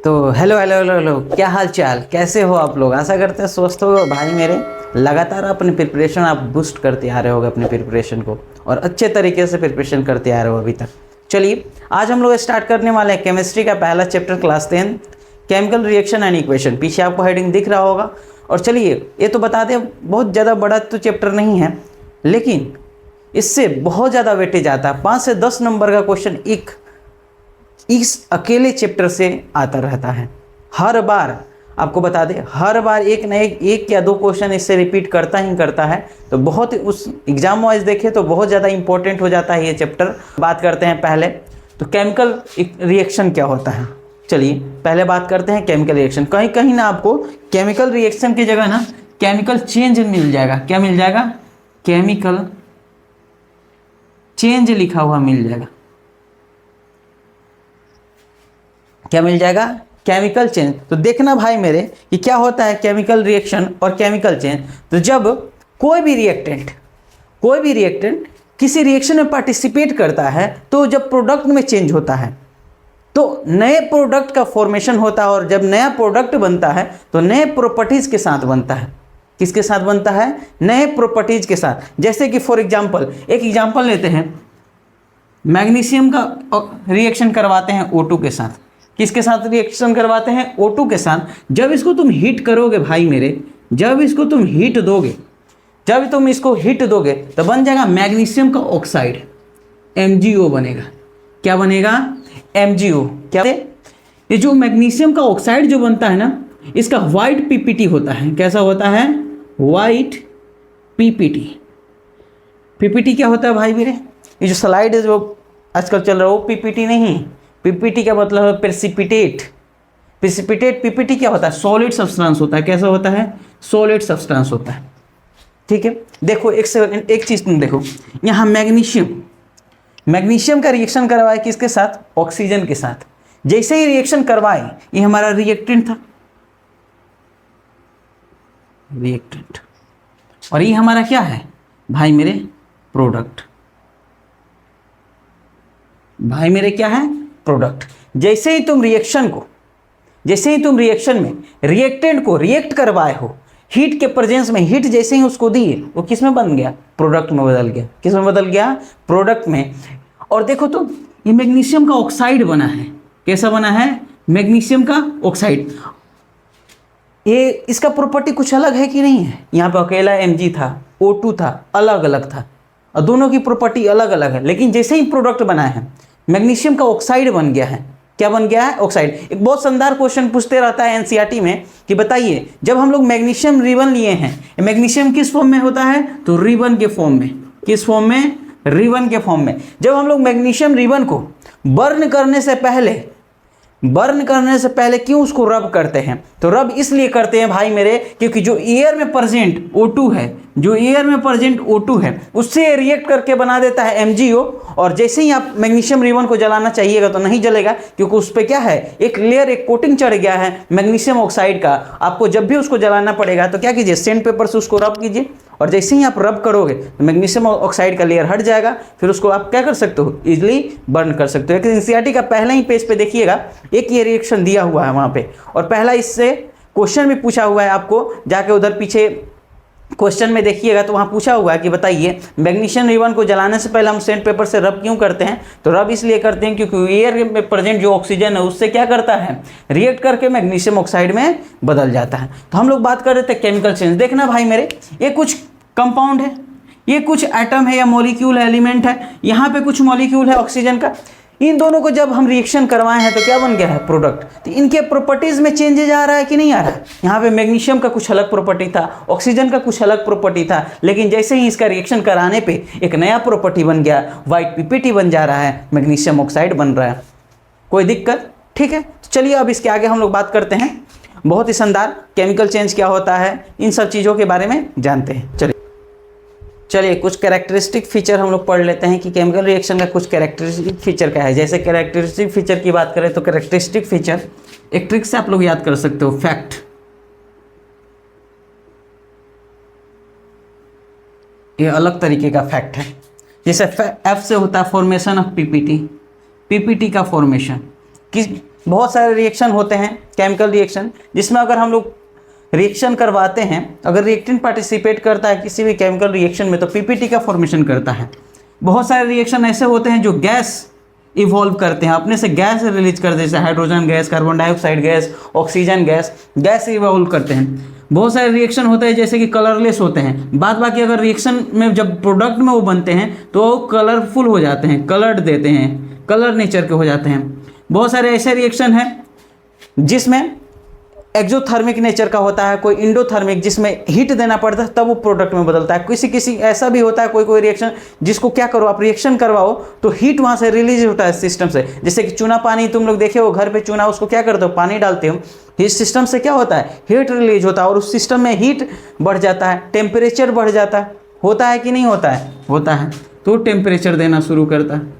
तो hello hello hello hello, क्या हाल चाल, कैसे हो आप लोग। आशा करते हैं स्वस्थ हो भाई मेरे। लगातार अपनी प्रिपरेशन आप बूस्ट करते आ रहे होगे अपने प्रिपरेशन को, और अच्छे तरीके से प्रिपरेशन करते आ रहे हो अभी तक। चलिए आज हम लोग स्टार्ट करने वाले हैं केमिस्ट्री का पहला chapter, class 10 chemical reaction and equation. पीछे आपको हेडिंग दिख रहा होगा। और चलिए ये तो बता दें, बहुत ज़्यादा बड़ा तो चैप्टर नहीं है, लेकिन इससे बहुत ज़्यादा वेटेज आता है। 5 से 10 नंबर का क्वेश्चन इस अकेले चैप्टर से आता रहता है। हर बार आपको बता दें, हर बार एक न एक या दो क्वेश्चन इससे रिपीट करता ही करता है। तो बहुत उस एग्जाम वाइज देखें तो बहुत ज़्यादा इंपॉर्टेंट हो जाता है ये चैप्टर। बात करते हैं पहले तो केमिकल रिएक्शन क्या होता है। चलिए पहले बात करते हैं केमिकल रिएक्शन। कहीं कहीं ना आपको केमिकल रिएक्शन की जगह ना केमिकल चेंज मिल जाएगा। क्या मिल जाएगा? केमिकल चेंज लिखा हुआ मिल जाएगा। क्या मिल जाएगा? Chemical change. तो देखना भाई मेरे कि क्या होता है केमिकल रिएक्शन और केमिकल चेंज। तो जब कोई भी रिएक्टेंट किसी रिएक्शन में पार्टिसिपेट करता है तो जब प्रोडक्ट में चेंज होता है तो नए प्रोडक्ट का फॉर्मेशन होता है, और जब नया प्रोडक्ट बनता है तो नए प्रॉपर्टीज के साथ बनता है। किसके साथ बनता है? नए प्रॉपर्टीज के साथ। जैसे कि फॉर एग्जांपल, एक एग्जांपल लेते हैं, मैग्नीशियम का रिएक्शन करवाते हैं O2 के साथ। किसके साथ रिएक्शन करवाते हैं? O2 के साथ। जब इसको तुम हीट करोगे भाई मेरे, जब इसको तुम हीट दोगे तो बन जाएगा मैग्नीशियम का ऑक्साइड, MgO बनेगा। क्या बनेगा? MgO। क्या? ये जो मैग्नीशियम का ऑक्साइड जो बनता है ना, इसका व्हाइट PPT होता है। कैसा होता है? व्हाइट PPT क्या होता है भाई मेरे? ये जो स्लाइड है जो आजकल चल रहा है वो PPT नहीं। PPT का मतलब है प्रेसिपिटेट। PPT क्या होता है? सॉलिड सब्सटेंस होता है। कैसा होता है? सॉलिड सब्सटेंस होता है। ठीक है, देखो एक चीज तुम देखो, यहाँ मैग्नीशियम का रिएक्शन करवाए किसके साथ? ऑक्सीजन के साथ। जैसे ही रिएक्शन करवाए, ये हमारा रिएक्टेंट था, और ये हमारा क्या है भाई मेरे? प्रोडक्ट। भाई मेरे क्या है? प्रोडक्ट। जैसे ही तुम रिएक्शन में रिएक्टेंट को रिएक्ट करवाए हो, हीट के प्रेजेंस में, हीट जैसे ही उसको दिए, वो किस में बन गया? प्रोडक्ट में बदल गया। किस में बदल गया? प्रोडक्ट में। और देखो तो ये मैग्नीशियम का ऑक्साइड बना है। कैसा बना है? मैग्नीशियम का ऑक्साइड। ये इसका प्रॉपर्टी कुछ अलग है कि नहीं है? यहाँ पे अकेला Mg था, O2 था, अलग अलग था, और दोनों की प्रॉपर्टी अलग अलग है। लेकिन जैसे ही प्रोडक्ट बना है, मैग्नीशियम का ऑक्साइड बन गया है। क्या बन गया है? ऑक्साइड। एक बहुत शानदार क्वेश्चन पूछते रहता है NCERT में कि बताइए, जब हम लोग मैग्नीशियम रिबन लिए हैं, मैग्नीशियम किस फॉर्म में होता है? तो रिबन के फॉर्म में। किस फॉर्म में? रिबन के फॉर्म में। जब हम लोग मैग्नीशियम रिबन को बर्न करने से पहले क्यों उसको रब करते हैं? तो रब इसलिए करते हैं भाई मेरे, क्योंकि जो एयर में प्रेजेंट O2 है, उससे रिएक्ट करके बना देता है MgO। और जैसे ही आप मैग्नीशियम रिबन को जलाना चाहिएगा तो नहीं जलेगा, क्योंकि उस पर क्या है? एक लेयर, एक कोटिंग चढ़ गया है मैग्नीशियम ऑक्साइड का। आपको जब भी उसको जलाना पड़ेगा तो क्या कीजिए? सैंड पेपर से उसको रब कीजिए, और जैसे ही आप रब करोगे तो मैग्नीशियम ऑक्साइड का लेयर हट जाएगा। फिर उसको आप क्या कर सकते हो? इजीली बर्न कर सकते हो। लेकिन NCERT का पहले ही पेज पे देखिएगा, एक ये रिएक्शन दिया हुआ है वहाँ पे, और पहला इससे क्वेश्चन भी पूछा हुआ है। आपको जाके उधर पीछे क्वेश्चन में देखिएगा तो वहाँ पूछा हुआ है कि बताइए, मैग्नीशियम रिबन को जलाने से पहले हम सैंड पेपर से रब क्यों करते हैं? तो रब इसलिए करते हैं क्योंकि एयर में प्रेजेंट जो ऑक्सीजन है उससे क्या करता है? रिएक्ट करके मैग्नीशियम ऑक्साइड में बदल जाता है। तो हम लोग बात कर रहे थे केमिकल चेंज। देखना भाई मेरे, ये कुछ कंपाउंड है, ये कुछ एटम है या मॉलिक्यूल एलिमेंट है, यहाँ पे कुछ मॉलिक्यूल है ऑक्सीजन का। इन दोनों को जब हम रिएक्शन करवाए हैं तो क्या बन गया है? प्रोडक्ट। तो इनके प्रॉपर्टीज में चेंजेज आ रहा है कि नहीं आ रहा है? यहाँ पे मैग्नीशियम का कुछ अलग प्रॉपर्टी था, ऑक्सीजन का कुछ अलग प्रॉपर्टी था, लेकिन जैसे ही इसका रिएक्शन कराने पे एक नया प्रॉपर्टी बन गया, व्हाइट PPT बन जा रहा है, मैग्नीशियम ऑक्साइड बन रहा है। कोई दिक्कत? ठीक है, तो चलिए अब इसके आगे हम लोग बात करते हैं। बहुत ही शानदार केमिकल चेंज क्या होता है, इन सब चीज़ों के बारे में जानते हैं। चलिए कुछ कैरेक्टरिस्टिक फीचर हम लोग पढ़ लेते हैं कि केमिकल रिएक्शन का कुछ कैरेक्टरिस्टिक फीचर क्या है। जैसे कैरेक्टरिस्टिक फीचर की बात करें तो कैरेक्टरिस्टिक फीचर एक ट्रिक से आप लोग याद कर सकते हो, फैक्ट। ये अलग तरीके का फैक्ट है। जैसे F से होता है फॉर्मेशन ऑफ PPT का फॉर्मेशन। बहुत सारे रिएक्शन होते हैं केमिकल रिएक्शन, जिसमें अगर हम लोग रिएक्शन करवाते हैं, अगर रिएक्टेंट पार्टिसिपेट करता है किसी भी केमिकल रिएक्शन में तो पीपीटी का फॉर्मेशन करता है। बहुत सारे रिएक्शन ऐसे होते हैं जो गैस इवॉल्व करते हैं, अपने से गैस रिलीज करते हैं, जैसे hydrogen gas, carbon dioxide gas, oxygen gas, gas evolve करते हैं। बहुत सारे रिएक्शन होते हैं जैसे कि कलरलेस होते हैं, बाद बाकी अगर रिएक्शन में जब प्रोडक्ट में वो बनते हैं तो वो कलरफुल हो जाते हैं, कलर्ड देते हैं, कलर नेचर के हो जाते हैं। बहुत सारे ऐसे रिएक्शन हैं जिसमें एक्सोथर्मिक नेचर का होता है, कोई इंडोथर्मिक जिसमें हीट देना पड़ता है तब वो प्रोडक्ट में बदलता है। किसी ऐसा भी होता है कोई रिएक्शन जिसको क्या करो आप रिएक्शन करवाओ तो हीट वहाँ से रिलीज होता है सिस्टम से, जैसे कि चूना पानी तुम लोग देखे हो घर पे चूना, उसको क्या करते हो पानी डालते हो, हीट सिस्टम से क्या होता है हीट रिलीज होता है और उस सिस्टम में हीट बढ़ जाता है, टेम्परेचर बढ़ जाता है, होता है कि नहीं होता है, होता है। तो टेम्परेचर देना शुरू करता है,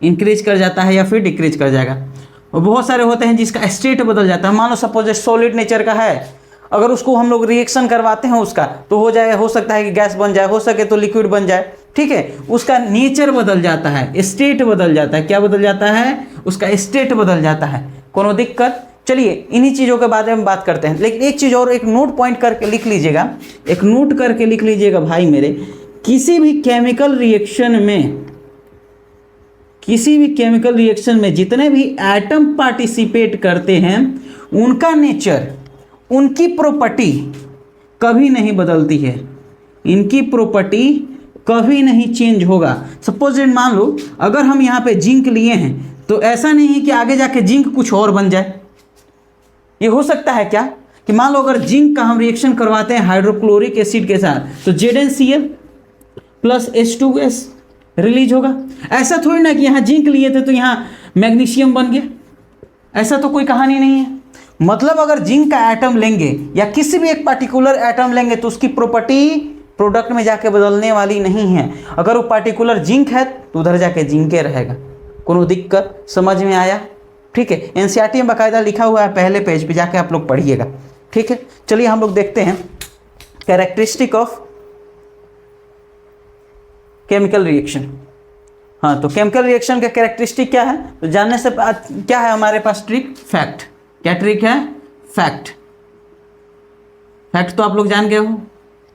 इंक्रीज कर जाता है या फिर डिक्रीज कर जाएगा। और बहुत सारे होते हैं जिसका स्टेट बदल जाता है, मान लो सपोज सॉलिड नेचर का है, अगर उसको हम लोग रिएक्शन करवाते हैं उसका तो हो सकता है कि गैस बन जाए, हो सके तो लिक्विड बन जाए, ठीक है। उसका नेचर बदल जाता है, स्टेट बदल जाता है, क्या बदल जाता है, उसका स्टेट बदल जाता है। कोनो दिक्कत? चलिए इन्हीं चीज़ों के बारे में बात करते हैं। लेकिन एक चीज़ और, एक नोट पॉइंट करके लिख लीजिएगा, एक नोट करके लिख लीजिएगा भाई मेरे, किसी भी केमिकल रिएक्शन में जितने भी एटम पार्टिसिपेट करते हैं उनका नेचर, उनकी प्रॉपर्टी कभी नहीं बदलती है, इनकी प्रॉपर्टी कभी नहीं चेंज होगा। सपोज मान लो अगर हम यहाँ पे जिंक लिए हैं तो ऐसा नहीं है कि आगे जाके जिंक कुछ और बन जाए। ये हो सकता है क्या कि मान लो अगर जिंक का हम रिएक्शन करवाते हैं हाइड्रोक्लोरिक एसिड के साथ तो ZnCl प्लस H2S रिलीज होगा। ऐसा थोड़ी ना कि यहाँ जिंक लिए थे तो यहाँ मैग्नीशियम बन गया, ऐसा तो कोई कहानी नहीं है। मतलब अगर जिंक का एटम लेंगे या किसी भी एक पर्टिकुलर एटम लेंगे तो उसकी प्रॉपर्टी प्रोडक्ट में जाके बदलने वाली नहीं है। अगर वो पर्टिकुलर जिंक है तो उधर जाके जिंके रहेगा। कोनो दिक्कत? समझ में आया? ठीक है, एनसीईआरटी में बाकायदा लिखा हुआ है, पहले पेज पे जाके आप लोग पढ़िएगा। ठीक है, चलिए हम लोग देखते हैं कैरेक्टरिस्टिक ऑफ केमिकल रिएक्शन। हाँ, तो केमिकल रिएक्शन का कैरेक्टरिस्टिक क्या है तो जानने से क्या है हमारे पास ट्रिक? फैक्ट। क्या ट्रिक है? फैक्ट। फैक्ट तो आप लोग जान गए हो।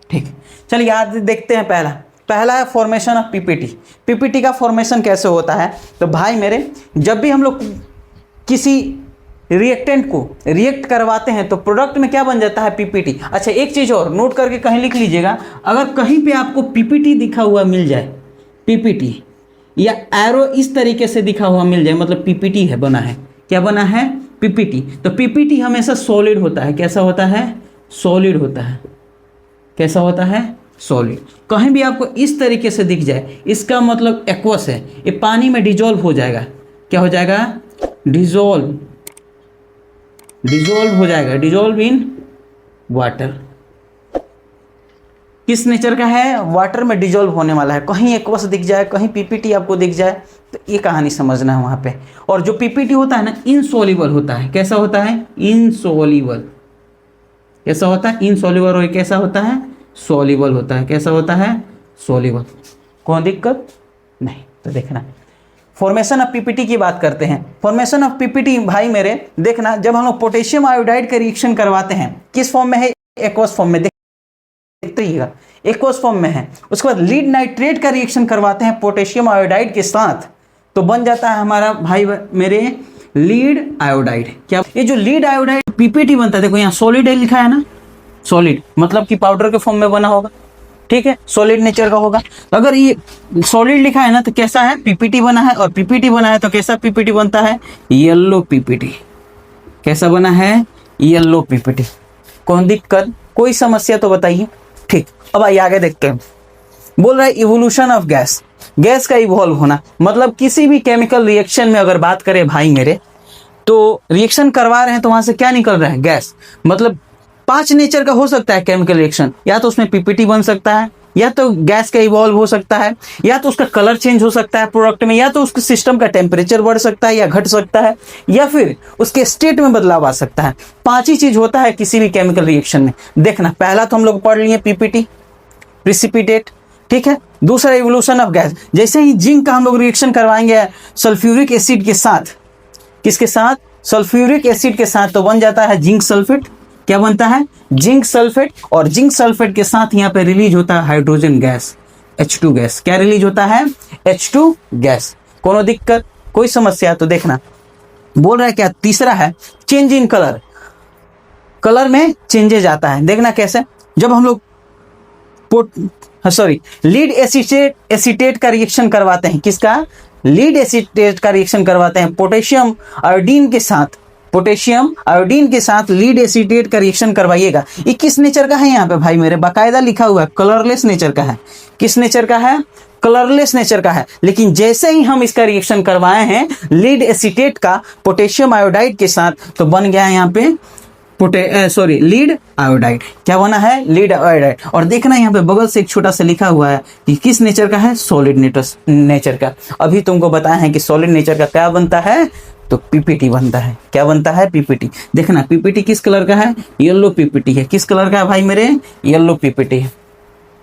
ठीक, चलिए आज देखते हैं। पहला है फॉर्मेशन ऑफ पीपीटी। पीपीटी का फॉर्मेशन कैसे होता है तो भाई मेरे, जब भी हम लोग किसी रिएक्टेंट को रिएक्ट करवाते हैं तो प्रोडक्ट में क्या बन जाता है? पीपीटी। अच्छा, एक चीज़ और नोट करके कहीं लिख लीजिएगा, अगर कहीं पे आपको पीपीटी दिखा हुआ मिल जाए, पीपीटी या एरो इस तरीके से दिखा हुआ मिल जाए, मतलब पीपीटी है, बना है। क्या बना है? पीपीटी। तो पीपीटी हमेशा सॉलिड होता है। कैसा होता है? सॉलिड होता है। कैसा होता है? सॉलिड। कहीं भी आपको इस तरीके से दिख जाए इसका मतलब एक्वस है, ये पानी में डिजोल्व हो जाएगा। क्या हो जाएगा? डिजोल्व हो जाएगा, डिजोल्व इन वाटर। किस नेचर का है? वाटर में डिजोल्व होने वाला है। कहीं एक्वस दिख जाए, कहीं पीपीटी आपको दिख जाए तो ये कहानी समझना है वहाँ पे। और जो पीपीटी होता है ना, इनसॉल्युबल होता है। कैसा होता है? इनसॉल्युबल। कैसा होता है? इनसॉल्युबल। और कैसा होता है? सॉल्युबल होता है। कैसा होता है? सॉल्युबल। कौन दिक्कत नहीं। तो देखना, फॉर्मेशन ऑफ पीपीटी की बात करते हैं। फॉर्मेशन ऑफ पीपीटी भाई मेरे देखना, जब हम लोग पोटेशियम आयोडाइड का रिएक्शन करवाते हैं, किस फॉर्म में है? एक्वस फॉर्म में। देखते रहिएगा, एक्वस फॉर्म में है। उसके बाद लीड नाइट्रेट का रिएक्शन करवाते हैं पोटेशियम आयोडाइड के साथ तो बन जाता है हमारा भाई मेरे लीड आयोडाइड। क्या? ये जो लीड आयोडाइड पीपीटी बनता है, देखो यहाँ सॉलिड लिखा है ना, सॉलिड मतलब कि पाउडर के फॉर्म में बना होगा। ठीक है, सॉलिड नेचर का होगा। तो अगर ये सॉलिड लिखा है ना तो कैसा है? पीपीटी बना है। और पीपीटी बना है तो कैसा पीपीटी बनता है? Yellow PPT. कैसा बना है? Yellow PPT. कौन दिक्कत? कोई समस्या तो बताइए। ठीक, अब आइए आगे देखते हैं। बोल रहा है इवोल्यूशन ऑफ गैस। गैस का इवॉल्व होना, मतलब किसी भी केमिकल रिएक्शन में अगर बात करें भाई मेरे, तो रिएक्शन करवा रहे हैं तो वहां से क्या निकल रहा है? गैस। मतलब 5 नेचर का हो सकता है केमिकल रिएक्शन, या तो उसमें पीपीटी बन सकता है, या तो गैस का इवॉल्व हो सकता है, या तो उसका कलर चेंज हो सकता है प्रोडक्ट में, या तो उसके सिस्टम का टेम्परेचर बढ़ सकता है या घट सकता है, या फिर उसके स्टेट में बदलाव आ सकता है। 5 ही चीज होता है किसी भी केमिकल रिएक्शन में। देखना, पहला तो हम लोग पढ़ लिए पीपीटी, प्रिसिपिटेट। ठीक है, दूसरा इवोल्यूशन ऑफ गैस। जैसे ही जिंक का हम लोग रिएक्शन करवाएंगे सल्फ्यूरिक एसिड के साथ किसके साथ? सल्फ्यूरिक एसिड के साथ, तो बन जाता है जिंक सल्फेट। क्या बनता है? Zinc sulphate. और जिंक सल्फेट के साथ यहाँ पे रिलीज होता है हाइड्रोजन गैस, H2 गैस। क्या रिलीज होता है? H2 gas. कोनो दिक्कत, कोई समस्या? तो देखना बोल रहा है क्या, तीसरा है चेंज इन कलर। कलर में चेंजेज आता है, देखना कैसे। जब हम लोग लीड एसीटेट का रिएक्शन करवाते हैं, किसका? लीड एसीटेट का रिएक्शन करवाते हैं पोटेशियम आयोडीन के साथ। पोटेशियम आयोडीन के साथ लीड एसीटेट का रिएक्शन करवाइएगा। ये किस नेचर का है? यहाँ पे भाई मेरे बाकायदा लिखा हुआ है, कलरलेस नेचर का है। किस नेचर का है? कलरलेस नेचर का है। लेकिन जैसे ही हम इसका रिएक्शन करवाए हैं लीड एसीटेट का पोटेशियम आयोडाइड के साथ, तो बन गया है यहाँ पे लीड आयोडाइड। क्या बना है? Lead iodide. और देखना यहाँ पे बगल से एक छोटा सा लिखा हुआ है कि किस नेचर का है? सॉलिड नेचर का। अभी तुमको बताया है कि सॉलिड नेचर का क्या बनता है? तो पीपीटी बनता है। क्या बनता है? पीपीटी। देखना पीपीटी किस कलर का है? येलो पीपीटी है। किस कलर का है भाई मेरे? येलो पीपीटी है।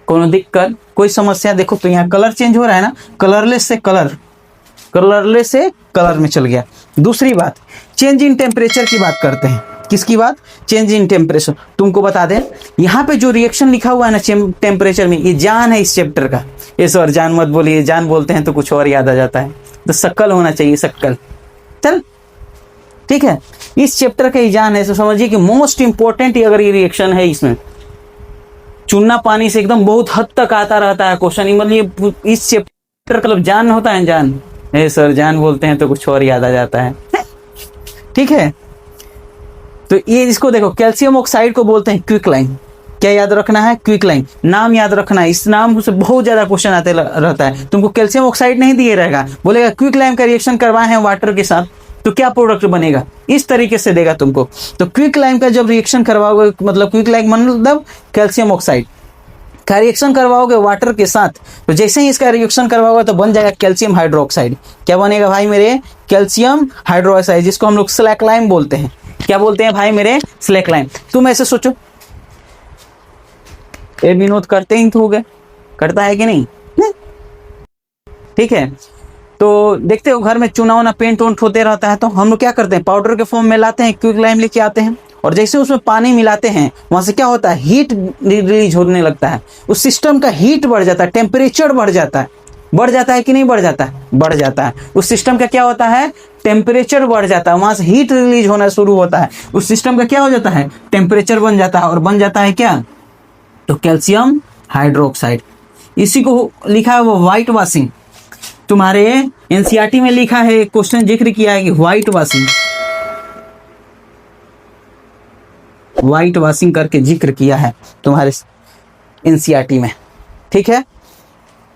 कोनो दिक्कत, कोई समस्या? देखो तो यहाँ कलर चेंज हो रहा है ना, कलरलेस से कलर में चल गया। दूसरी बात, चेंज इन टेम्परेचर की बात करते हैं। किसकी बात? Change in temperature. तुमको बता दें यहाँ पे जो रिएक्शन लिखा हुआ है ना टेम्परेचर में, ये जान है इस चैप्टर का। ये सर जान मत बोलिए, जान बोलते हैं तो कुछ और याद आ जाता है, तो शक्ल होना चाहिए, शक्ल। चल ठीक है, इस चैप्टर का ही जान है, तो समझिए कि मोस्ट इंपॉर्टेंट अगर ये रिएक्शन है, इसमें चूना पानी से एकदम बहुत हद तक आता रहता है क्वेश्चन। मतलब इस चैप्टर का जान होता है, जान है सर, जान बोलते हैं तो कुछ और याद आ जाता है। ठीक है, तो ये इसको देखो, कैल्शियम ऑक्साइड को बोलते हैं क्विक लाइम। क्या याद रखना है? Quick lime. नाम याद रखना है, इस नाम से बहुत ज्यादा क्वेश्चन आते रहता है। तुमको कैल्शियम ऑक्साइड नहीं दिए रहेगा, बोलेगा क्विक लाइम का रिएक्शन करवाए हैं वाटर के साथ, तो क्या प्रोडक्ट बनेगा, इस तरीके से देगा तुमको। तो क्विक लाइम का जब रिएक्शन करवाओगे, मतलब क्विक लाइम मतलब कैल्शियम ऑक्साइड का रिएक्शन करवाओगे वाटर के साथ, तो जैसे ही इसका रिएक्शन करवाओगे तो बन जाएगा कैल्शियम हाइड्रोक्साइड। क्या बनेगा भाई मेरे? कैल्शियम हाइड्रोक्साइड, जिसको हम लोग स्लैक लाइम बोलते हैं। क्या बोलते हैं भाई मेरे? Slack lime. तुम ऐसे सोचो, ये विनोद करते ही तो हो गए, करता है कि नहीं? ठीक है, तो देखते हो घर में चूना वूना पेंट वेंट होते रहता है, तो हम लोग क्या करते हैं, पाउडर के फॉर्म में लाते हैं, क्विक लाइम लेके आते हैं, और जैसे उसमें पानी मिलाते हैं वहां से क्या होता है, हीट रिलीज होने लगता है, उस सिस्टम का हीट बढ़ जाता है, टेम्परेचर बढ़ जाता है। बढ़ जाता है कि नहीं बढ़ जाता है? बढ़ जाता है। उस सिस्टम का क्या होता है? टेम्परेचर बढ़ जाता है, वहां से हीट रिलीज होना शुरू होता है, उस सिस्टम का क्या हो जाता है? टेम्परेचर बन जाता है, और बन जाता है क्या? तो कैल्शियम हाइड्रोक्साइड। इसी को लिखा है वो व्हाइट वॉशिंग। तुम्हारे एनसीईआरटी में लिखा है, क्वेश्चन जिक्र किया है कि व्हाइट वॉशिंग करके जिक्र किया है तुम्हारे एनसीईआरटी में। ठीक है,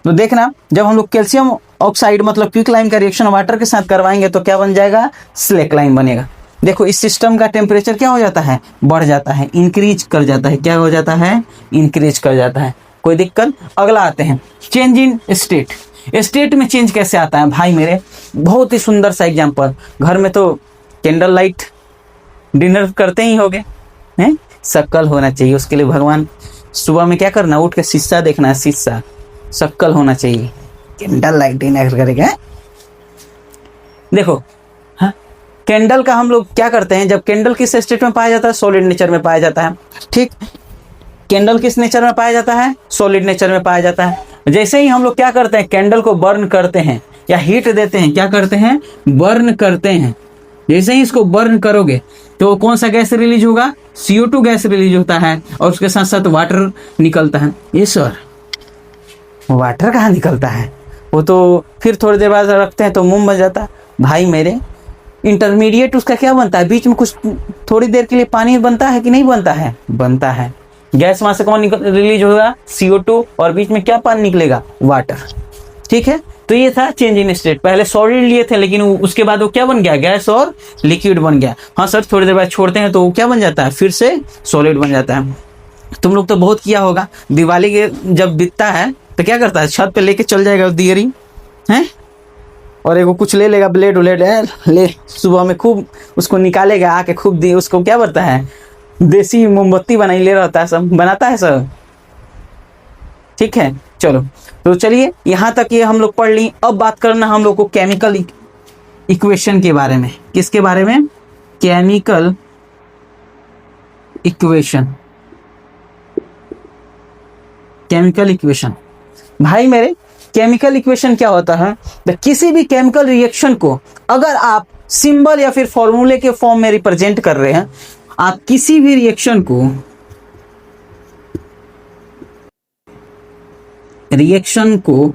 तो देखना जब हम लोग कैल्शियम ऑक्साइड मतलब क्विक लाइम का रिएक्शन वाटर के साथ करवाएंगे तो क्या बन जाएगा? स्लैक लाइम बनेगा। देखो इस सिस्टम का टेम्परेचर क्या हो जाता है? बढ़ जाता है, इंक्रीज कर जाता है। क्या हो जाता है? इंक्रीज कर जाता है। कोई दिक्कत? अगला आते हैं, चेंज इन स्टेट। स्टेट में चेंज कैसे आता है भाई मेरे? बहुत ही सुंदर सा एग्जांपल। घर में तो कैंडल लाइट डिनर करते ही होगे हैं, शक्ल होना चाहिए उसके लिए। भगवान सुबह में क्या करना, उठ के शीशा देखना है, शीशा, शक्ल होना चाहिए। कैंडल लाइट डिनर करेगा। देखो हाँ, कैंडल का हम लोग क्या करते हैं, जब कैंडल किस स्टेट में पाया जाता है? सॉलिड नेचर में पाया जाता है। ठीक, कैंडल किस नेचर में पाया जाता है? सॉलिड नेचर में पाया जाता है। जैसे ही हम लोग क्या करते हैं, कैंडल को बर्न करते हैं या हीट देते हैं, क्या करते हैं? बर्न करते हैं। जैसे ही इसको बर्न करोगे तो कौन सा गैस रिलीज होगा? CO2 गैस रिलीज होता है, और उसके साथ साथ वाटर निकलता है। ये सर वाटर कहाँ निकलता है? वो तो फिर थोड़ी देर बाद रखते हैं तो मोम बन जाता है। भाई मेरे इंटरमीडिएट उसका क्या बनता है? बीच में कुछ थोड़ी देर के लिए पानी बनता है कि नहीं बनता है? बनता है। गैस वहां से कौन रिलीज होगा? CO2, और बीच में क्या पानी निकलेगा? वाटर। ठीक है, तो ये था चेंज इन स्टेट। पहले सॉलिड लिए थे, लेकिन उसके बाद वो क्या बन गया? गैस और लिक्विड बन गया। हाँ सर, थोड़ी देर बाद छोड़ते हैं तो वो क्या बन जाता है? फिर से सॉलिड बन जाता है। तुम लोग तो बहुत किया होगा, दिवाली के जब बीतता है तो क्या करता है, छत पे लेके चल जाएगा दियरी हैं, और एगो कुछ ले लेगा, ब्लेड उलेड ले, सुबह में खूब उसको निकालेगा, आके खूब उसको क्या करता है, देसी मोमबत्ती बनाई ले रहता है, सब बनाता है सब। ठीक है, चलो तो चलिए यहाँ तक ये हम लोग पढ़ ली। अब बात करना हम लोग को इक्वेशन के बारे में। किसके बारे में? Chemical equation. केमिकल इक्वेशन भाई मेरे, केमिकल इक्वेशन क्या होता है? किसी भी केमिकल रिएक्शन को अगर आप सिंबल या फिर फॉर्मूले के फॉर्म में रिप्रेजेंट कर रहे हैं, आप किसी भी रिएक्शन को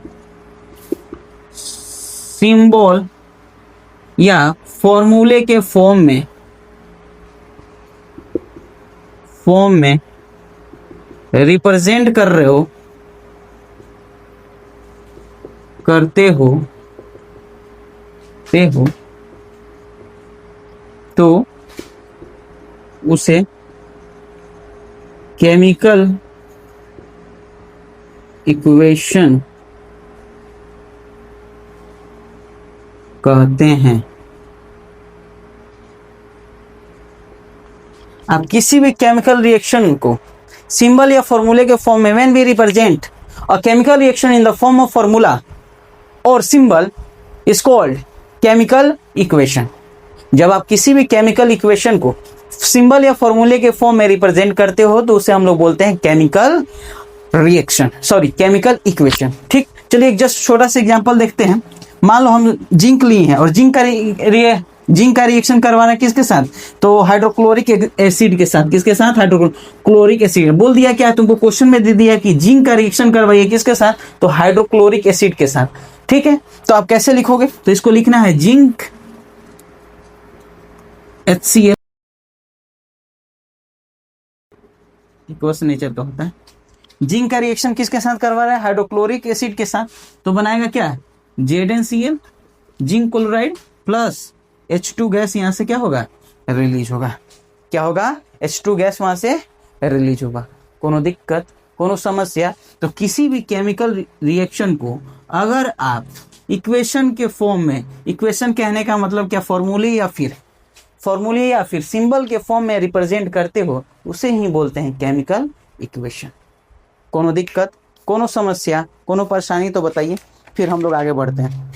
सिंबल या फॉर्मूले के फॉर्म में रिप्रेजेंट कर रहे हो, करते हो तो उसे केमिकल इक्वेशन कहते हैं। आप किसी भी केमिकल रिएक्शन को सिंबल या फॉर्मूले के फॉर्म में, when we represent a chemical reaction in the form of formula और symbol is called chemical equation. जब आप किसी भी केमिकल इक्वेशन को सिंबल या फॉर्मूले के फॉर्म में रिप्रेजेंट करते हो तो उसे हम लोग बोलते हैं chemical reaction, sorry chemical equation. ठीक, चलिए एक जस्ट छोटा सा एग्जांपल देखते हैं। मान लो हम जिंक लिए हैं और जिंक का रिएक्शन करवाना है किसके साथ? तो हाइड्रोक्लोरिक एसिड के साथ। किसके साथ? Hydrochloric acid. बोल दिया क्या तुमको क्वेश्चन में दे दिया कि जिंक का रिएक्शन करवाइए किसके साथ? तो हाइड्रोक्लोरिक एसिड के साथ। ठीक है, तो आप कैसे लिखोगे? तो इसको लिखना है जिंक HCl, क्वेश्चन नेचर का होता है। जिंक का रिएक्शन किसके साथ करवा रहा है? हाइड्रोक्लोरिक एसिड के साथ। तो बनाएगा क्या? ZnCl, zinc chloride plus H2 gas यहां से क्या होगा? रिलीज होगा। क्या होगा? H2 गैस वहां से रिलीज होगा। कोनो दिक्कत, कोनो समस्या? तो किसी भी केमिकल रिएक्शन को अगर आप इक्वेशन के फॉर्म में, इक्वेशन कहने का मतलब क्या? फॉर्मूले या फिर सिंबल के फॉर्म में रिप्रेजेंट करते हो, उसे ही बोलते हैं केमिकल इक्वेशन। कोनो दिक्कत, कोनो समस्या, कोनो परेशानी तो बताइए, फिर हम लोग आगे बढ़ते हैं।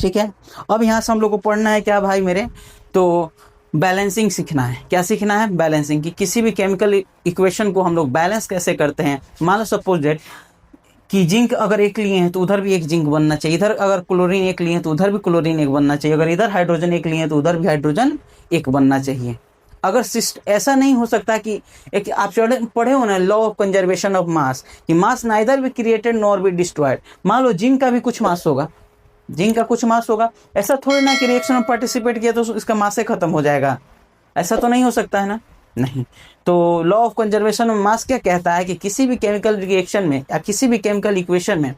ठीक है, अब यहाँ से हम लोग को पढ़ना है क्या भाई मेरे? तो बैलेंसिंग सीखना है। क्या सीखना है? बैलेंसिंग, कि किसी भी केमिकल इक्वेशन को हम लोग बैलेंस कैसे करते हैं। मान लो सपोज दैट कि जिंक अगर एक लिए हैं तो उधर भी एक जिंक बनना चाहिए, इधर अगर क्लोरीन एक लिए हैं तो उधर भी क्लोरीन एक बनना चाहिए, अगर इधर हाइड्रोजन एक लिए हैं तो उधर भी हाइड्रोजन एक बनना चाहिए। अगर ऐसा नहीं हो सकता कि एक आप पढ़े हो ना law of conservation of mass, कि mass neither be created nor be destroyed. मान लो जिंक का भी कुछ मास होगा, ऐसा थोड़ी ना कि रिएक्शन में पार्टिसिपेट किया तो इसका मास से खत्म हो जाएगा, ऐसा तो नहीं हो सकता है ना। नहीं, तो law of conservation of mass क्या कहता है कि किसी भी केमिकल रिएक्शन में या किसी भी केमिकल इक्वेशन में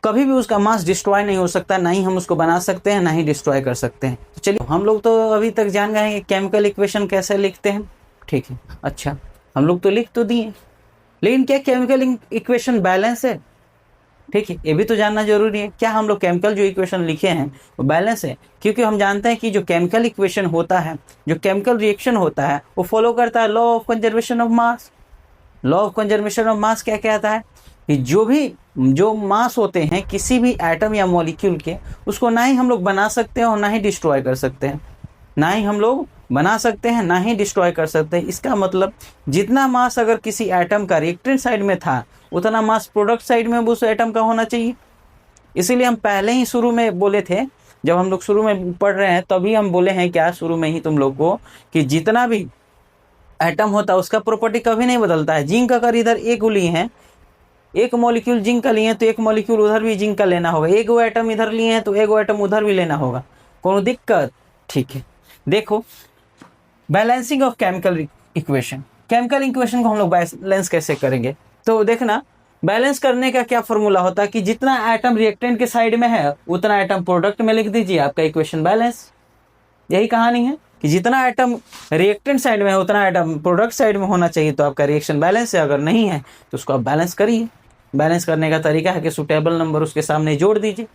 कभी भी उसका मास डिस्ट्रॉय नहीं हो सकता, ना ही हम उसको बना सकते हैं, ना ही डिस्ट्रॉय कर सकते हैं। तो चलिए, हम लोग तो अभी तक जान गए हैं कि केमिकल इक्वेशन कैसे लिखते हैं। ठीक है, अच्छा हम लोग तो लिख तो दिए, लेकिन क्या केमिकल इक्वेशन बैलेंस है? ठीक है, ये भी तो जानना जरूरी है। क्या हम लोग केमिकल जो इक्वेशन लिखे हैं वो बैलेंस है? क्योंकि हम जानते हैं कि जो केमिकल इक्वेशन होता है, जो केमिकल रिएक्शन होता है, वो फॉलो करता है law of conservation of mass. Law of conservation of mass क्या कहता है कि जो मास होते हैं किसी भी एटम या मॉलिक्यूल के, उसको ना ही हम लोग बना सकते हैं और ना ही डिस्ट्रॉय कर सकते हैं, ना ही हम लोग बना सकते हैं, ना ही डिस्ट्रॉय कर सकते हैं। इसका मतलब जितना मास अगर किसी एटम का रिएक्टेंट साइड में था, उतना मास प्रोडक्ट साइड में उस एटम का होना चाहिए। इसीलिए हम पहले ही शुरू में बोले थे, जब हम लोग शुरू में पढ़ रहे हैं तभी हम बोले हैं क्या, शुरू में ही तुम लोग को, कि जितना भी एटम होता है उसका प्रॉपर्टी कभी नहीं बदलता है। जिंक अगर इधर एक लिए हैं, एक मॉलिक्यूल जिंक का लिए हैं तो एक मॉलिक्यूल उधर भी जिंक का लेना होगा, एक वो एटम इधर लिए हैं तो एक वो एटम उधर भी लेना होगा। कोनो दिक्कत? ठीक है, देखो balancing of chemical equation. Chemical equation को हम लोग बैलेंस कैसे करेंगे? तो देखना, बैलेंस करने का क्या फॉर्मूला होता है कि जितना एटम रिएक्टेंट के साइड में है उतना एटम प्रोडक्ट में लिख दीजिए, आपका इक्वेशन बैलेंस। यही कहानी है कि जितना एटम रिएक्टेंट साइड में है उतना एटम प्रोडक्ट साइड में होना चाहिए, तो आपका रिएक्शन बैलेंस है। अगर नहीं है तो उसको आप बैलेंस करिए। बैलेंस करने का तरीका है कि सुटेबल नंबर उसके सामने जोड़ दीजिए।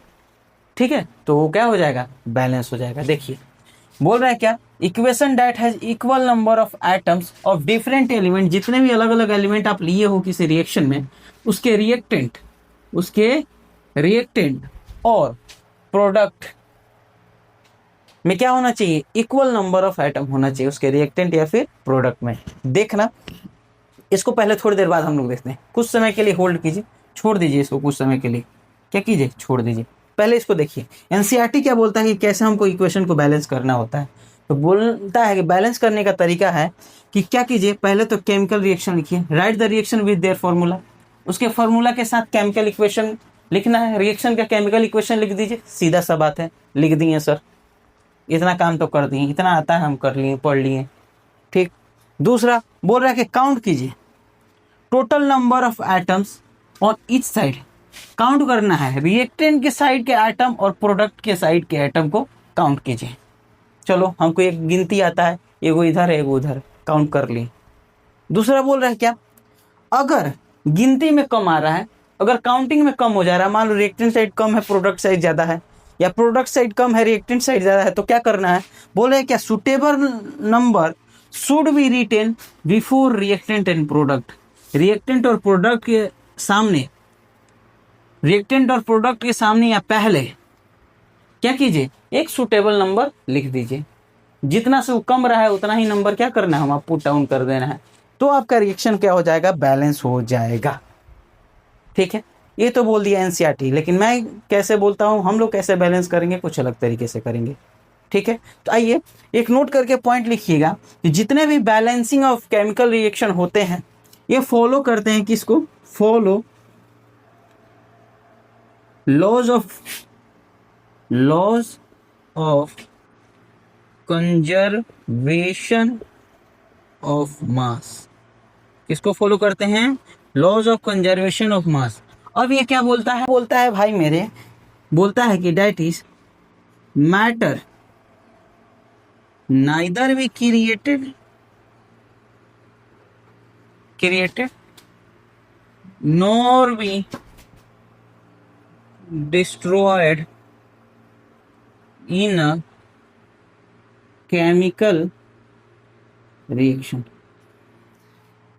ठीक है, तो वो क्या हो जाएगा? बैलेंस हो जाएगा। देखिए बोल रहा है क्या, equation that has equal number of atoms of different element, जितने भी अलग अलग एलिमेंट आप लिए हो किसी रिएक्शन में, उसके रिएक्टेंट और प्रोडक्ट में क्या होना चाहिए, इक्वल नंबर ऑफ एटम होना चाहिए उसके रिएक्टेंट या फिर प्रोडक्ट में। देखना इसको पहले थोड़ी देर बाद हम लोग देखते हैं, कुछ समय के लिए होल्ड कीजिए, छोड़ दीजिए इसको कुछ समय के लिए, क्या कीजिए, छोड़ दीजिए। पहले इसको देखिए एनसीईआरटी क्या बोलता है कि कैसे हमको इक्वेशन को बैलेंस करना होता है। तो बोलता है कि बैलेंस करने का तरीका है कि क्या कीजिए, पहले तो केमिकल रिएक्शन लिखिए, right the reaction with their formula, उसके फॉर्मूला के साथ केमिकल इक्वेशन लिखना है, रिएक्शन का केमिकल इक्वेशन लिख दीजिए, सीधा सा बात है, लिख दिए सर, इतना काम तो कर दिए, इतना आता है हम कर लिए, पढ़ लिए, ठीक। दूसरा बोल रहा है कि काउंट कीजिए total number of atoms on each side, count करना है रिएक्टेंट के साइड के एटम और प्रोडक्ट के साइड के एटम को काउंट कीजिए। चलो हमको एक गिनती आता है, एगो इधर है एगो उधर, काउंट कर लिए। दूसरा बोल रहा है क्या, अगर गिनती में कम आ रहा है, अगर काउंटिंग में कम हो जा रहा है, मान लो रिएक्टेंट साइड कम है प्रोडक्ट साइड ज़्यादा है, या प्रोडक्ट साइड कम है रिएक्टेंट साइड ज़्यादा है, तो क्या करना है, बोले क्या, suitable number should be written before reactant and product, reactant और प्रोडक्ट के सामने, रिएक्टेंट और प्रोडक्ट के सामने या पहले क्या कीजिए, एक सुटेबल नंबर लिख दीजिए, जितना से वो कम रहा है उतना ही नंबर क्या करना है, हम आप पुट डाउन कर देना है, तो आपका रिएक्शन क्या हो जाएगा, बैलेंस हो जाएगा। ठीक है, ये तो बोल दिया एनसीईआरटी, लेकिन मैं कैसे बोलता हूँ, हम लोग कैसे बैलेंस करेंगे, कुछ अलग तरीके से करेंगे। ठीक है, तो आइए एक नोट करके पॉइंट लिखिएगा कि जितने भी बैलेंसिंग ऑफ केमिकल रिएक्शन होते हैं ये फॉलो करते हैं किसको, follow laws of conservation of mass, किसको फॉलो करते हैं, laws of conservation of mass. अब ये क्या बोलता है भाई मेरे, बोलता है कि that is matter neither be created nor be destroyed in a chemical reaction,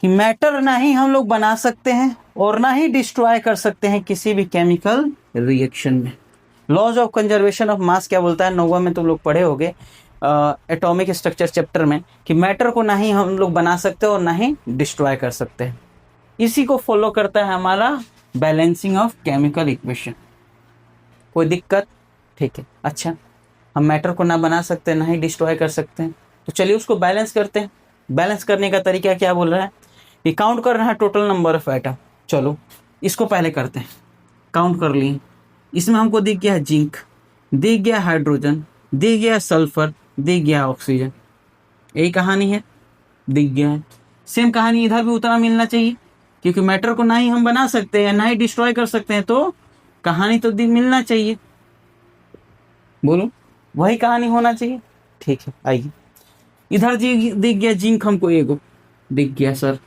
कि मैटर ना ही हम लोग बना सकते हैं और ना ही डिस्ट्रॉय कर सकते हैं किसी भी केमिकल रिएक्शन में। Laws of conservation of mass क्या बोलता है, नोवा में तुम लोग पढ़े होगे एटॉमिक स्ट्रक्चर चैप्टर में, कि मैटर को ना ही हम लोग बना सकते और ना ही डिस्ट्रॉय कर सकते हैं। इसी को फॉलो करता है हमारा बैलेंसिंग ऑफ केमिकल इक्वेशन। कोई दिक्कत, ठीक है। अच्छा, हम मैटर को ना बना सकते ना ही डिस्ट्रॉय कर सकते हैं, तो चलिए उसको बैलेंस करते हैं। बैलेंस करने का तरीका क्या बोल रहा है, ये काउंट कर रहा है टोटल नंबर ऑफ एटम। चलो इसको पहले करते हैं, काउंट कर लिए। इसमें हमको दिख गया जिंक, दिख गया हाइड्रोजन, दिख गया सल्फर, दिख गया ऑक्सीजन, यही कहानी है, दिख गया है। सेम कहानी इधर भी उतना मिलना चाहिए, क्योंकि मैटर को ना ही हम बना सकते हैं ना ही डिस्ट्रॉय कर सकते हैं, तो कहानी तो मिलना चाहिए, बोलो वही कहानी होना चाहिए। ठीक है, आइए इधर दिख गया जिंक हमको एगो, दिख गया सर।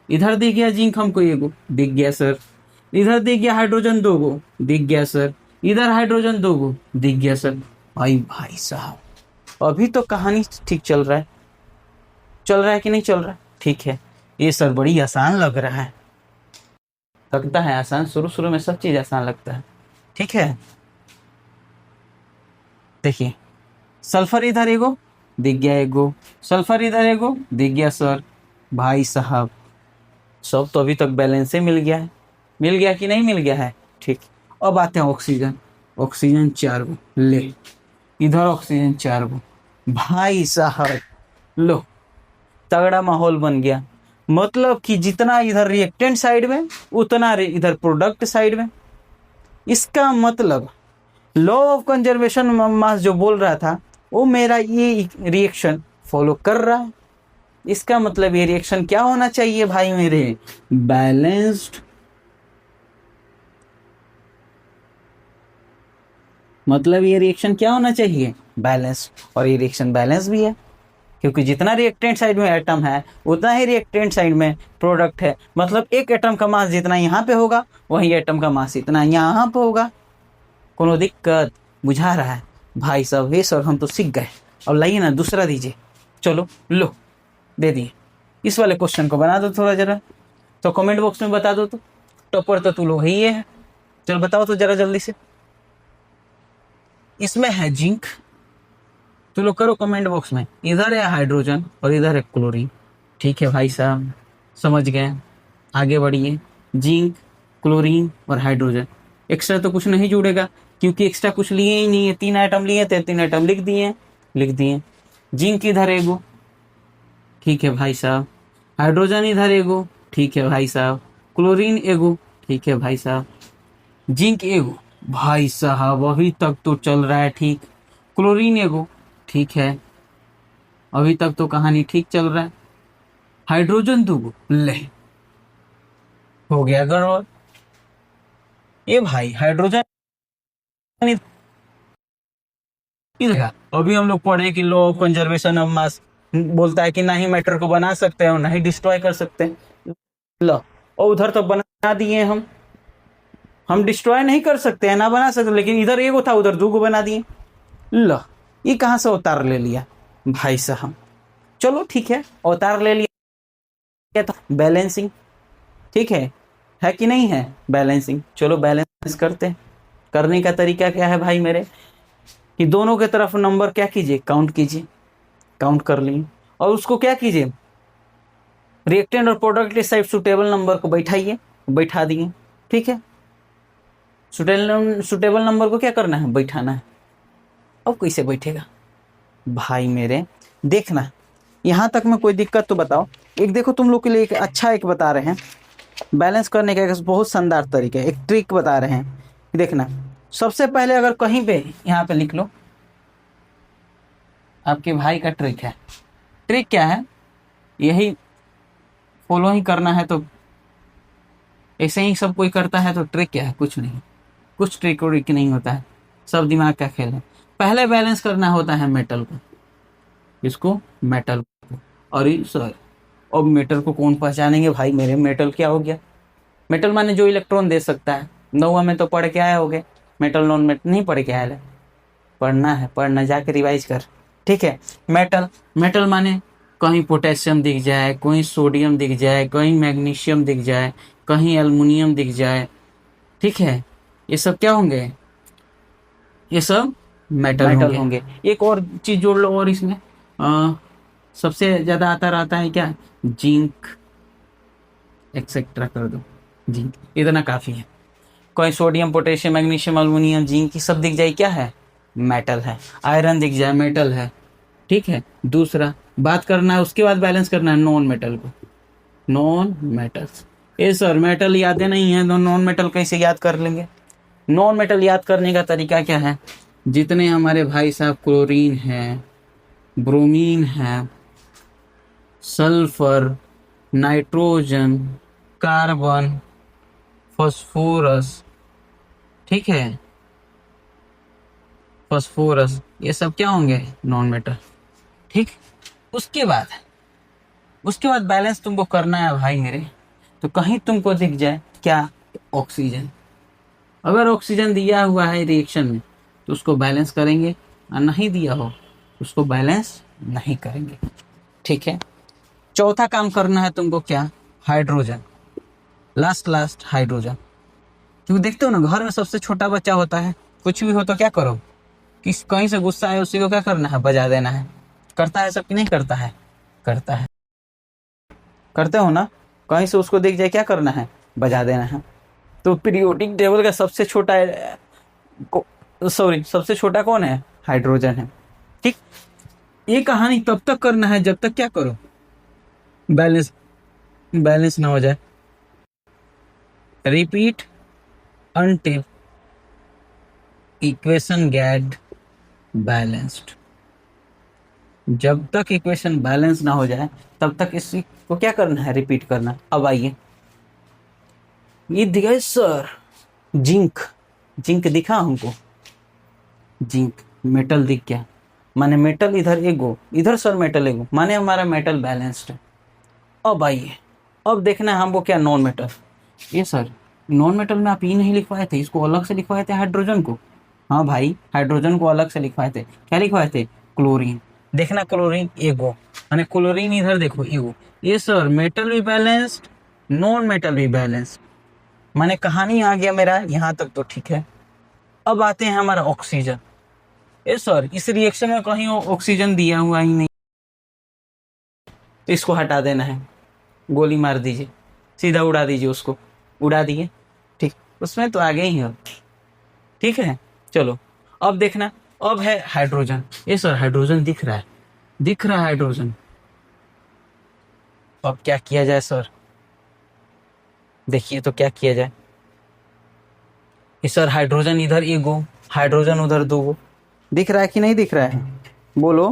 इधर दिख गया जिंक हमको एगो, दिख गया सर। इधर दिख गया हाइड्रोजन दो गो, दिख गया सर। इधर हाइड्रोजन दो गो, दिख गया सर। भाई साहब, अभी तो कहानी ठीक चल रहा है कि नहीं चल रहा है, ठीक है। ये सर बड़ी आसान लग रहा है, लगता है आसान, शुरू में सब चीज आसान लगता है, ठीक है। देखिए सल्फर इधर एगो, दिख गया एगो, सल्फर इधर एगो, दिख गया सर। भाई साहब, सब तो अभी तक बैलेंस से मिल गया है, मिल गया कि नहीं मिल गया है, ठीक। अब आते हैं ऑक्सीजन, ऑक्सीजन 4 गो, ले इधर ऑक्सीजन 4 गो। भाई साहब लो, तगड़ा माहौल बन गया। मतलब कि जितना इधर रिएक्टेंट साइड में उतना इधर प्रोडक्ट साइड में। इसका मतलब लॉ ऑफ कंजर्वेशन मास जो बोल रहा था वो मेरा ये रिएक्शन फॉलो कर रहा है। इसका मतलब ये रिएक्शन क्या होना चाहिए भाई मेरे, बैलेंस्ड। मतलब ये रिएक्शन क्या होना चाहिए, बैलेंस्ड। और ये रिएक्शन बैलेंस भी है, क्योंकि जितना रिएक्टेंट साइड में एटम है उतना ही रिएक्टेंट साइड में प्रोडक्ट है। मतलब एक एटम का मास जितना यहाँ पे होगा वही एटम का मास इतना यहाँ पे होगा। कोनो दिक्कत बुझा रहा है भाई साहब, ये सर हम तो सीख गए। अब लाइए ना दूसरा दीजिए, चलो लो दे दिए। इस वाले क्वेश्चन को बना दो थोड़ा जरा, तो कमेंट बॉक्स में बता दो। तो टॉपर तो तू लोग ही है, चलो बताओ तो जरा जल्दी से। इसमें है जिंक, तो लोग करो कमेंट बॉक्स में, इधर है हाइड्रोजन और इधर है क्लोरीन। ठीक है भाई साहब, समझ गए, आगे बढ़िए। जिंक, क्लोरीन और हाइड्रोजन, एक्स्ट्रा तो कुछ नहीं जुड़ेगा क्योंकि एक्स्ट्रा कुछ लिए ही नहीं है, 3 आइटम लिए थे, 3 आइटम लिख दिए। जिंक इधर एगो, ठीक है भाई साहब, हाइड्रोजन इधर एगो, ठीक है भाई साहब, क्लोरीन एगो, ठीक है भाई साहब, जिंक एगो, भाई साहब अभी तक तो चल रहा है ठीक, क्लोरीन एगो, ठीक है, अभी तक तो कहानी ठीक चल रहा है, हाइड्रोजन दूगो, ले हो गया गड़बड़। ये भाई हाइड्रोजन इधर का, अभी हम लोग पढ़े कि लॉ ऑफ कंजर्वेशन ऑफ मास बोलता है कि ना ही मैटर को बना सकते हैं और ना ही डिस्ट्रॉय कर सकते हैं। लो, और उधर तो बना दिए हम डिस्ट्रॉय नहीं कर सकते हैं ना बना सकते, लेकिन इधर एगो था उधर दूगो बना दिए। लो, ये कहाँ से अवतार ले लिया भाई साहब। चलो ठीक है, अवतार ले लिया तो बैलेंसिंग, ठीक है कि नहीं है बैलेंसिंग। चलो बैलेंस करते हैं। करने का तरीका क्या है भाई मेरे, कि दोनों के तरफ नंबर क्या कीजिए, काउंट कीजिए, काउंट कर लिए, और उसको क्या कीजिए, रिएक्टेंट और प्रोडक्ट के साइड सुटेबल नंबर को बैठाइए, बैठा दिए। ठीक है, सुटेबल नंबर को क्या करना है, बैठाना है। अब कैसे बैठेगा भाई मेरे, देखना यहाँ तक में कोई दिक्कत तो बताओ। एक देखो तुम लोग के लिए एक अच्छा एक बता रहे हैं बैलेंस करने का, एक बहुत शानदार तरीका, एक ट्रिक बता रहे हैं। देखना, सबसे पहले अगर कहीं पे यहाँ पे लिख लो, आपके भाई का ट्रिक है। ट्रिक क्या है, यही फॉलो ही करना है, तो ऐसे ही सब कोई करता है। तो ट्रिक क्या है, कुछ नहीं, कुछ ट्रिक व्रिक नहीं होता है, सब दिमाग का खेल है। पहले बैलेंस करना होता है मेटल को, इसको मेटल को, और सर अब मेटल को कौन पहचानेंगे भाई मेरे, मेटल क्या हो गया, मेटल माने जो इलेक्ट्रॉन दे सकता है। 9वीं में तो पढ़ के आए होगे, मेटल नॉन मेटल नहीं पढ़ के आया है, पढ़ना है, पढ़ना जाके रिवाइज कर। ठीक है, मेटल, मेटल माने कहीं पोटेशियम दिख जाए, कहीं सोडियम दिख जाए, कहीं मैग्नीशियम दिख जाए, कहीं एल्युमिनियम दिख जाए। ठीक है, ये सब क्या होंगे, ये सब मेटल होंगे। एक और चीज जोड़ लो, और इसमें सबसे ज्यादा आता रहता है क्या, जिंक, एक्सेट्रा कर दो, जिंक इतना काफी है। कोई sodium, potassium, magnesium, aluminium, zinc, सब दिख जाए क्या है, मेटल है। आयरन दिख जाए, मेटल है। ठीक है, दूसरा बात करना है, उसके बाद बैलेंस करना है नॉन मेटल को, नॉन मेटल्स। ये सर मेटल यादें नहीं है तो नॉन मेटल कैसे याद कर लेंगे। नॉन मेटल याद करने का तरीका क्या है, जितने हमारे भाई साहब क्लोरीन है, ब्रोमीन है, सल्फर, नाइट्रोजन, कार्बन, फास्फोरस, ठीक है, फास्फोरस, ये सब क्या होंगे, नॉन मेटल। ठीक, उसके बाद बैलेंस तुमको करना है भाई मेरे। तो कहीं तुमको दिख जाए क्या, ऑक्सीजन, अगर ऑक्सीजन दिया हुआ है रिएक्शन में तो उसको बैलेंस करेंगे, और नहीं दिया हो उसको बैलेंस नहीं करेंगे। ठीक है, चौथा काम करना है तुमको क्या, हाइड्रोजन, लास्ट हाइड्रोजन। क्योंकि देखते हो ना, घर में सबसे छोटा बच्चा होता है, कुछ भी हो तो क्या करो, किस कहीं से गुस्सा है उसी को क्या करना है, बजा देना है। करता है सब कि नहीं करता है, करता है, करते हो ना, कहीं से उसको दिख जाए क्या करना है, बजा देना है। तो पीरियोडिक टेबल का सबसे छोटा सबसे छोटा कौन है, हाइड्रोजन है। ठीक, ये कहानी तब तक करना है जब तक क्या करो, बैलेंस ना हो जाए। Repeat until equation get balanced. जब तक इक्वेशन बैलेंस ना हो जाए तब तक इसी को क्या करना है, रिपीट करना। अब आइए, ये दिखा सर, जिंक दिखा हमको, जिंक मेटल दिख गया, माने मेटल इधर एगो, इधर सर मेटल एगो, माने हमारा मेटल बैलेंस्ड है। अब आइए, अब देखना है हमको क्या, नॉन मेटल। ये सर नॉन मेटल में आप ये नहीं लिखवाए थे, इसको अलग से लिखवाए थे हाइड्रोजन को। हाँ भाई, हाइड्रोजन को अलग से लिखवाए थे, क्या लिखवाए थे, क्लोरीन। देखना क्लोरीन एगो, माने क्लोरीन इधर देखो एगो। ये सर मेटल भी बैलेंस्ड, नॉन मेटल भी बैलेंस्ड, माने कहानी आ गया मेरा यहाँ तक तो ठीक है। अब आते हैं हमारा ऑक्सीजन। ए सर इस रिएक्शन में कहीं ऑक्सीजन दिया हुआ ही नहीं, तो इसको हटा देना है, गोली मार दीजिए, सीधा उड़ा दीजिए उसको, उड़ा दिए, ठीक, उसमें तो आगे ही हो, ठीक है। चलो अब देखना, अब है हाइड्रोजन। ये सर हाइड्रोजन दिख रहा है, दिख रहा है हाइड्रोजन, अब क्या किया जाए सर, देखिए तो क्या किया जाए। ये सर हाइड्रोजन इधर एगो, हाइड्रोजन उधर दो गो, दिख रहा है कि नहीं दिख रहा है, बोलो।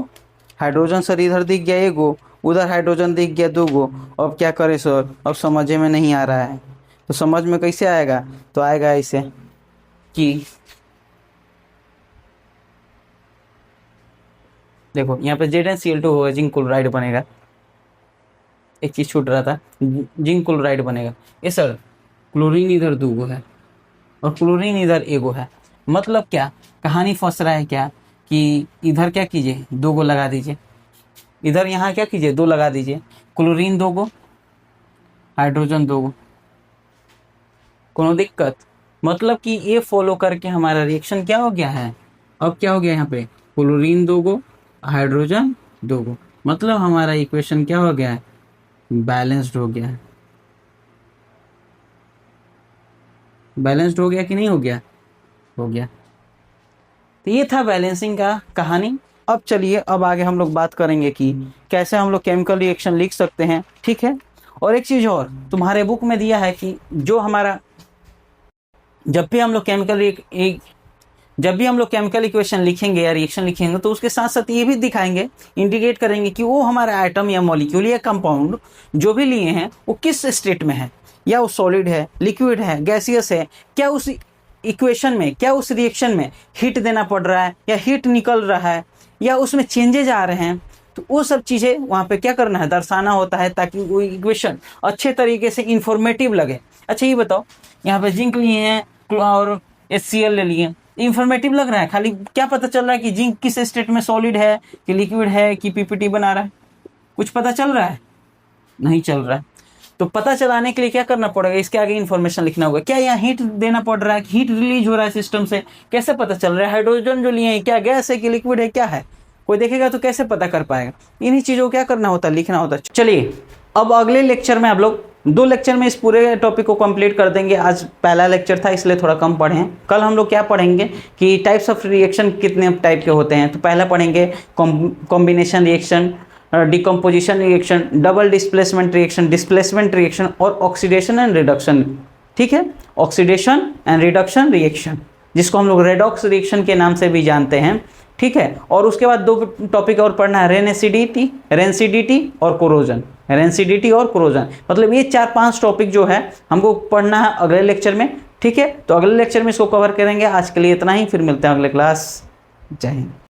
हाइड्रोजन सर इधर दिख गया एगो, उधर हाइड्रोजन दिख गया दो गो, अब क्या करें सर, अब समझ में नहीं आ रहा है, तो समझ में कैसे आएगा, तो आएगा ऐसे कि देखो यहाँ पे ZnCl2 होगा, जिंक क्लोराइड बनेगा, एक चीज छूट रहा था, जिंक क्लोराइड बनेगा। ये सर क्लोरीन इधर दो गो है और क्लोरीन इधर एगो है, मतलब क्या कहानी फंस रहा है क्या, कि इधर क्या कीजिए दो गो लगा दीजिए, इधर यहाँ क्या कीजिए दो लगा दीजिए, क्लोरीन दो गो, हाइड्रोजन दो गो, कोनो दिक्कत, मतलब कि ये फॉलो करके हमारा रिएक्शन क्या हो गया है, अब क्या हो गया यहाँ पे, क्लोरीन दो गो, हाइड्रोजन दो गो, मतलब हमारा इक्वेशन क्या हो गया है, बैलेंस्ड हो गया है। बैलेंस्ड हो गया कि नहीं हो गया, हो गया। तो ये था बैलेंसिंग का कहानी। अब चलिए अब आगे हम लोग बात करेंगे कि कैसे हम लोग केमिकल रिएक्शन लिख सकते हैं, ठीक है। और एक चीज़ और तुम्हारे बुक में दिया है कि जो हमारा जब भी हम लोग केमिकल इक्वेशन लिखेंगे या रिएक्शन लिखेंगे, तो उसके साथ साथ ये भी दिखाएंगे, इंडिकेट करेंगे कि वो हमारा आइटम या मॉलिक्यूल या कंपाउंड जो भी लिए हैं वो किस स्टेट में है, या वो सॉलिड है, लिक्विड है, गैसियस है, क्या उस इक्वेशन में, क्या उस रिएक्शन में हीट देना पड़ रहा है या हीट निकल रहा है या उसमें चेंजेज आ रहे हैं, तो वो सब चीज़ें वहाँ पे क्या करना है, दर्शाना होता है, ताकि वो इक्वेशन अच्छे तरीके से इंफॉर्मेटिव लगे। अच्छा ये बताओ, यहाँ पे जिंक लिए हैं और HCl ले लिए, इंफॉर्मेटिव लग रहा है, खाली क्या पता चल रहा है कि जिंक किस स्टेट में, सॉलिड है कि लिक्विड है कि PPT बना रहा है, कुछ पता चल रहा है, नहीं चल रहा है। तो पता चलाने के लिए क्या करना पड़ेगा, इसके आगे इन्फॉर्मेशन लिखना होगा, क्या यहाँ हीट देना पड़ रहा है, हीट रिलीज हो रहा है सिस्टम से, कैसे पता चल रहा है, हाइड्रोजन जो लिए हैं क्या गैस है कि लिक्विड है, क्या है, कोई देखेगा तो कैसे पता कर पाएगा, इन्हीं चीज़ों को क्या करना होता है, लिखना होता है। चलिए अब अगले लेक्चर में आप लोग 2 लेक्चर में इस पूरे टॉपिक को कंप्लीट कर देंगे। आज पहला लेक्चर था इसलिए थोड़ा कम पढ़े हैं। कल हम लोग क्या पढ़ेंगे कि टाइप्स ऑफ रिएक्शन कितने टाइप के होते हैं, तो पहला पढ़ेंगे combination reaction, decomposition reaction, double displacement reaction और ऑक्सीडेशन एंड रिडक्शन, ठीक है, ऑक्सीडेशन एंड रिडक्शन रिएक्शन, जिसको हम लोग रेडॉक्स रिएक्शन के नाम से भी जानते हैं, ठीक है। और उसके बाद 2 टॉपिक और पढ़ना है, रेंसिडिटी और कोरोजन, मतलब ये 4-5 टॉपिक जो है हमको पढ़ना है अगले लेक्चर में, ठीक है। तो अगले लेक्चर में इसको कवर करेंगे। आज के लिए इतना ही, फिर मिलते हैं अगले क्लास। जय हिंद।